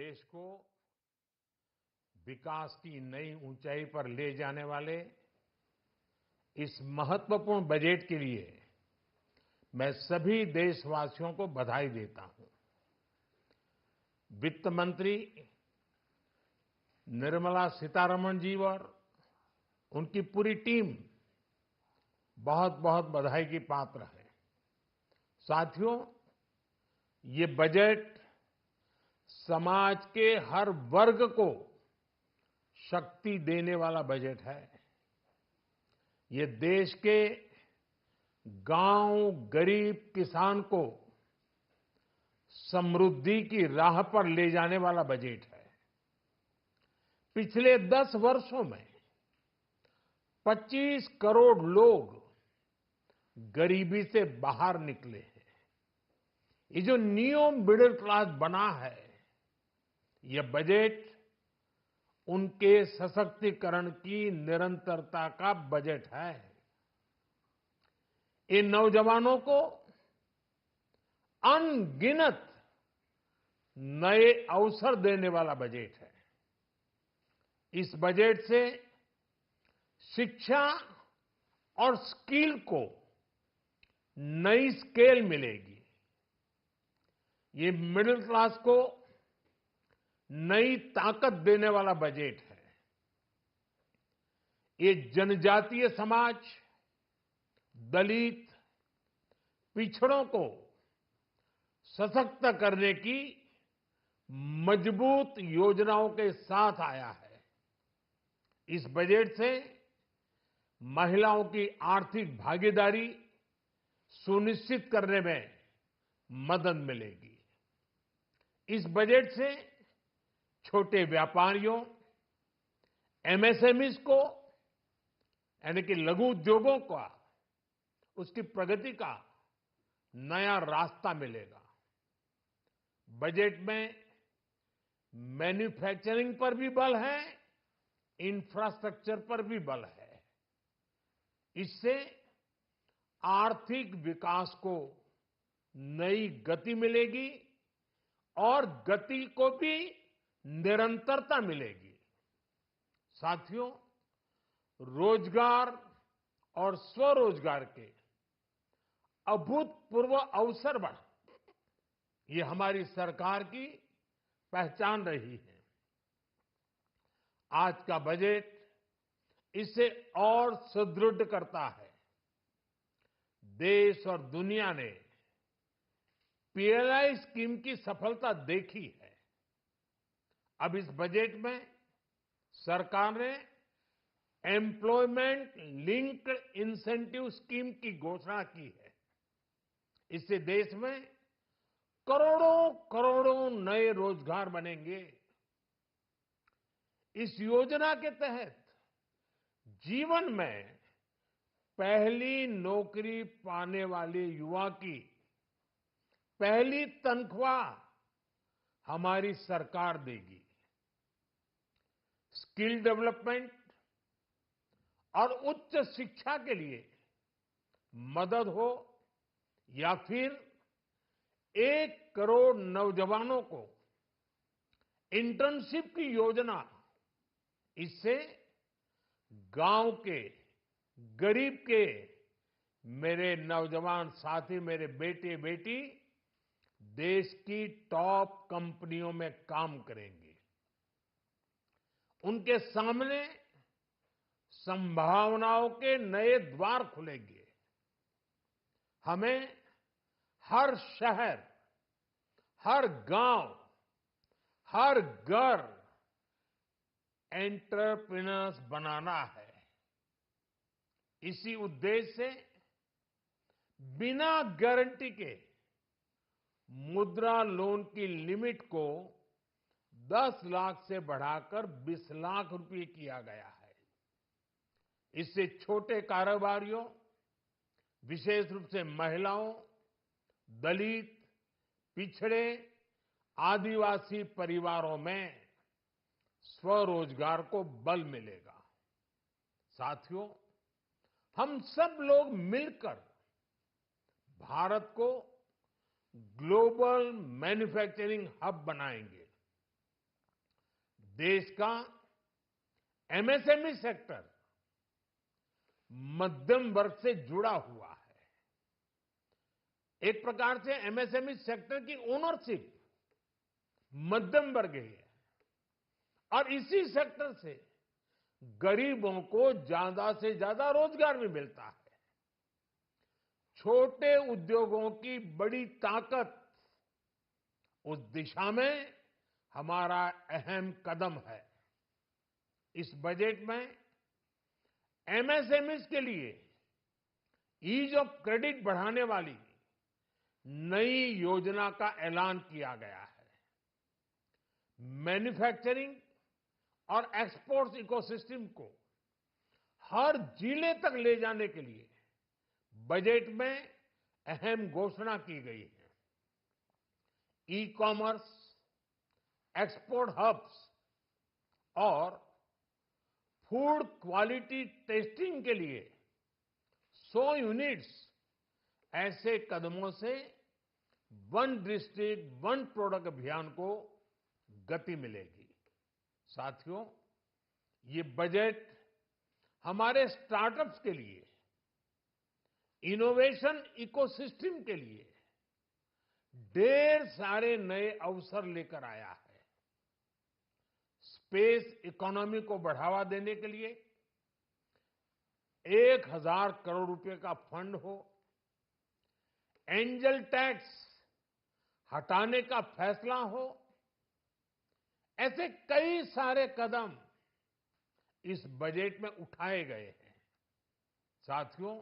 देश को विकास की नई ऊंचाई पर ले जाने वाले इस महत्वपूर्ण बजट के लिए मैं सभी देशवासियों को बधाई देता हूं। वित्त मंत्री निर्मला सीतारमण जी और उनकी पूरी टीम बहुत बहुत बधाई की पात्र है। साथियों, ये बजट समाज के हर वर्ग को शक्ति देने वाला बजट है। ये देश के गांव गरीब किसान को समृद्धि की राह पर ले जाने वाला बजट है। पिछले 10 वर्षों में 25 करोड़ लोग गरीबी से बाहर निकले हैं। ये जो न्यू मिडिल क्लास बना है, ये बजट उनके सशक्तिकरण की निरंतरता का बजट है। इन नौजवानों को अनगिनत नए अवसर देने वाला बजट है। इस बजट से शिक्षा और स्किल को नई स्केल मिलेगी। ये मिडिल क्लास को नई ताकत देने वाला बजट है। ये जनजातीय समाज, दलित, पिछड़ों को सशक्त करने की मजबूत योजनाओं के साथ आया है। इस बजट से महिलाओं की आर्थिक भागीदारी सुनिश्चित करने में मदद मिलेगी। इस बजट से छोटे व्यापारियों, एमएसएमईज को यानी कि लघु उद्योगों का उसकी प्रगति का नया रास्ता मिलेगा। बजट में मैन्युफैक्चरिंग पर भी बल है, इंफ्रास्ट्रक्चर पर भी बल है। इससे आर्थिक विकास को नई गति मिलेगी और गति को भी निरंतरता मिलेगी। साथियों, रोजगार और स्वरोजगार के अभूतपूर्व अवसर बढ़ ये हमारी सरकार की पहचान रही है। आज का बजट इसे और सुदृढ़ करता है। देश और दुनिया ने पीएलआई स्कीम की सफलता देखी है। अब इस बजट में सरकार ने एम्प्लॉयमेंट लिंक्ड इंसेंटिव स्कीम की घोषणा की है। इससे देश में करोड़ों करोड़ों नए रोजगार बनेंगे। इस योजना के तहत जीवन में पहली नौकरी पाने वाले युवा की पहली तनख्वाह हमारी सरकार देगी। स्किल डेवलपमेंट और उच्च शिक्षा के लिए मदद हो या फिर 1 करोड़ नौजवानों को इंटर्नशिप की योजना, इससे गांव के गरीब के मेरे नौजवान साथी, मेरे बेटे बेटी देश की टॉप कंपनियों में काम करेंगे। उनके सामने संभावनाओं के नए द्वार खुलेंगे। हमें हर शहर, हर गांव, हर घर एंटरप्रेन्योर्स बनाना है। इसी उद्देश्य से बिना गारंटी के मुद्रा लोन की लिमिट को 10 लाख से बढ़ाकर 20 लाख रुपए किया गया है। इससे छोटे कारोबारियों, विशेष रूप से महिलाओं, दलित, पिछड़े, आदिवासी परिवारों में स्वरोजगार को बल मिलेगा। साथियों, हम सब लोग मिलकर भारत को ग्लोबल मैन्युफैक्चरिंग हब बनाएंगे। देश का एमएसएमई सेक्टर मध्यम वर्ग से जुड़ा हुआ है। एक प्रकार से एमएसएमई सेक्टर की ओनरशिप मध्यम वर्ग ही है और इसी सेक्टर से गरीबों को ज्यादा से ज्यादा रोजगार भी मिलता है। छोटे उद्योगों की बड़ी ताकत उस दिशा में हमारा अहम कदम है। इस बजट में एमएसएमईज के लिए ईज ऑफ क्रेडिट बढ़ाने वाली नई योजना का ऐलान किया गया है। मैन्युफैक्चरिंग और एक्सपोर्ट्स इकोसिस्टम को हर जिले तक ले जाने के लिए बजट में अहम घोषणा की गई है। ई कॉमर्स, एक्सपोर्ट हब्स और फूड क्वालिटी टेस्टिंग के लिए 100 यूनिट्स, ऐसे कदमों से वन डिस्ट्रिक्ट वन प्रोडक्ट अभियान को गति मिलेगी। साथियों, ये बजट हमारे स्टार्टअप्स के लिए, इनोवेशन इकोसिस्टम के लिए ढेर सारे नए अवसर लेकर आया है। स्पेस इकोनॉमी को बढ़ावा देने के लिए 1000 करोड़ रुपए का फंड हो, एंजल टैक्स हटाने का फैसला हो, ऐसे कई सारे कदम इस बजट में उठाए गए हैं। साथियों,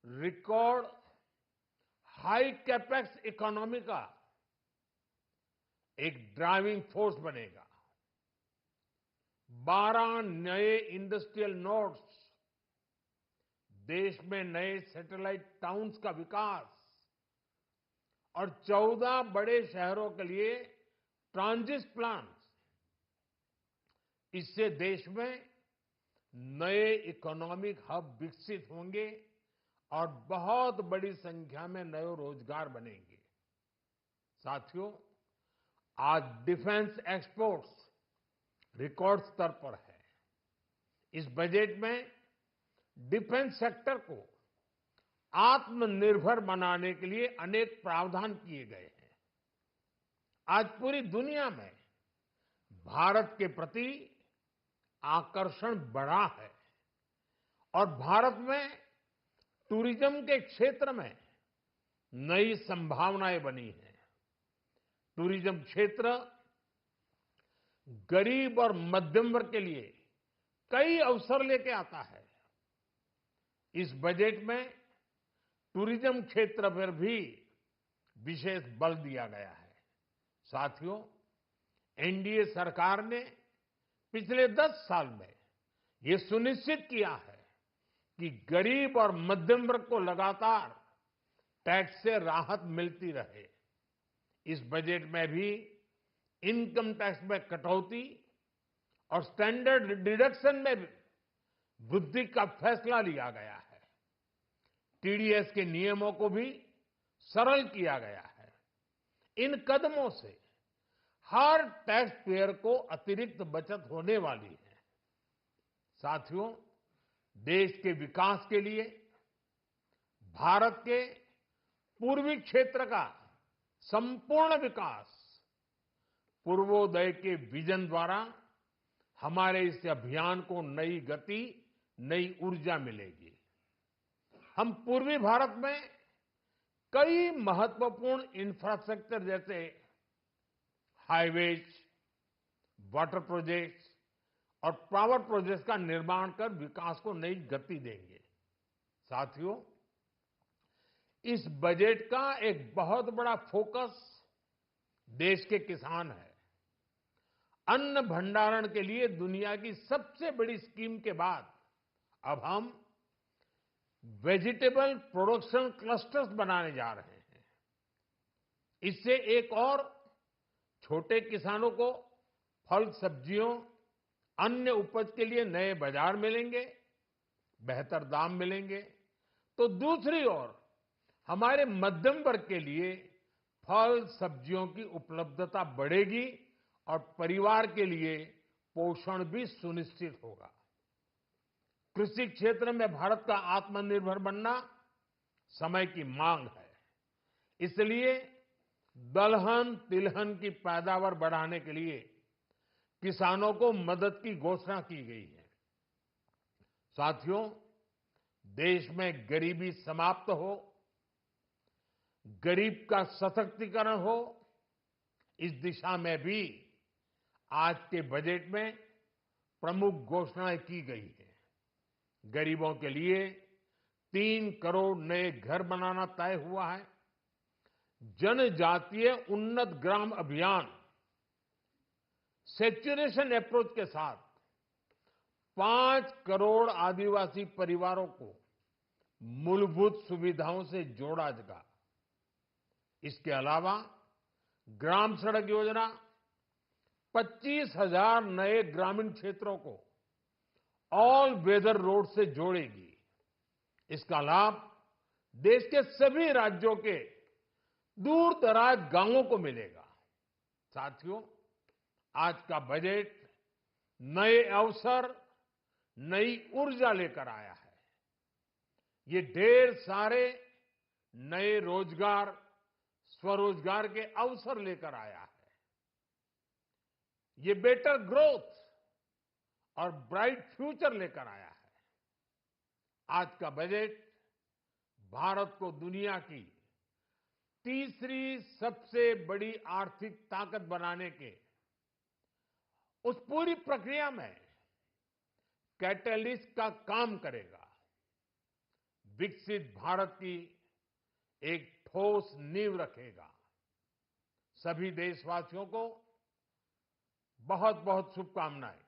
रिकॉर्ड हाई कैपेक्स इकोनॉमी का एक ड्राइविंग फोर्स बनेगा। 12 नए इंडस्ट्रियल नोड्स, देश में नए सैटेलाइट टाउन्स का विकास और 14 बड़े शहरों के लिए ट्रांजिट प्लान्स, इससे देश में नए इकोनॉमिक हब विकसित होंगे और बहुत बड़ी संख्या में नए रोजगार बनेंगे। साथियों, आज डिफेंस एक्सपोर्ट्स रिकॉर्ड स्तर पर है। इस बजट में डिफेंस सेक्टर को आत्मनिर्भर बनाने के लिए अनेक प्रावधान किए गए हैं। आज पूरी दुनिया में भारत के प्रति आकर्षण बढ़ा है और भारत में टूरिज्म के क्षेत्र में नई संभावनाएं बनी हैं। टूरिज्म क्षेत्र गरीब और मध्यम वर्ग के लिए कई अवसर लेके आता है। इस बजट में टूरिज्म क्षेत्र पर भी विशेष बल दिया गया है। साथियों, एनडीए सरकार ने पिछले 10 साल में ये सुनिश्चित किया है कि गरीब और मध्यम वर्ग को लगातार टैक्स से राहत मिलती रहे। इस बजट में भी इनकम टैक्स में कटौती और स्टैंडर्ड डिडक्शन में भी वृद्धि का फैसला लिया गया है। टीडीएस के नियमों को भी सरल किया गया है। इन कदमों से हर टैक्स पेयर को अतिरिक्त बचत होने वाली है। साथियों, देश के विकास के लिए भारत के पूर्वी क्षेत्र का संपूर्ण विकास पूर्वोदय के विजन द्वारा हमारे इस अभियान को नई गति, नई ऊर्जा मिलेगी। हम पूर्वी भारत में कई महत्वपूर्ण इंफ्रास्ट्रक्चर जैसे हाईवेज, वाटर प्रोजेक्ट्स और पावर प्रोजेक्ट्स का निर्माण कर विकास को नई गति देंगे। साथियों, इस बजट का एक बहुत बड़ा फोकस देश के किसान है। अन्न भंडारण के लिए दुनिया की सबसे बड़ी स्कीम के बाद अब हम वेजिटेबल प्रोडक्शन क्लस्टर्स बनाने जा रहे हैं। इससे एक और छोटे किसानों को फल, सब्जियों, अन्य उपज के लिए नए बाजार मिलेंगे, बेहतर दाम मिलेंगे। तो दूसरी ओर हमारे मध्यम वर्ग के लिए फल, सब्जियों की उपलब्धता बढ़ेगी और परिवार के लिए पोषण भी सुनिश्चित होगा। कृषि क्षेत्र में भारत का आत्मनिर्भर बनना समय की मांग है। इसलिए दलहन तिलहन की पैदावार बढ़ाने के लिए किसानों को मदद की घोषणा की गई है। साथियों, देश में गरीबी समाप्त हो, गरीब का सशक्तिकरण हो, इस दिशा में भी आज के बजट में प्रमुख घोषणाएं की गई हैं। गरीबों के लिए 3 करोड़ नए घर बनाना तय हुआ है। जनजातीय उन्नत ग्राम अभियान सैचुरेशन अप्रोच के साथ 5 करोड़ आदिवासी परिवारों को मूलभूत सुविधाओं से जोड़ा जाएगा। इसके अलावा ग्राम सड़क योजना 25,000 नए ग्रामीण क्षेत्रों को ऑल वेदर रोड से जोड़ेगी। इसका लाभ देश के सभी राज्यों के दूर दराज गांवों को मिलेगा। साथियों, आज का बजट नए अवसर, नई ऊर्जा लेकर आया है। ये ढेर सारे नए रोजगार, स्वरोजगार के अवसर लेकर आया है। ये बेटर ग्रोथ और ब्राइट फ्यूचर लेकर आया है। आज का बजट भारत को दुनिया की तीसरी सबसे बड़ी आर्थिक ताकत बनाने के उस पूरी प्रक्रिया में कैटलिस्ट का काम करेगा। विकसित भारत की एक ठोस नींव रखेगा। सभी देशवासियों को बहुत बहुत शुभकामनाएं।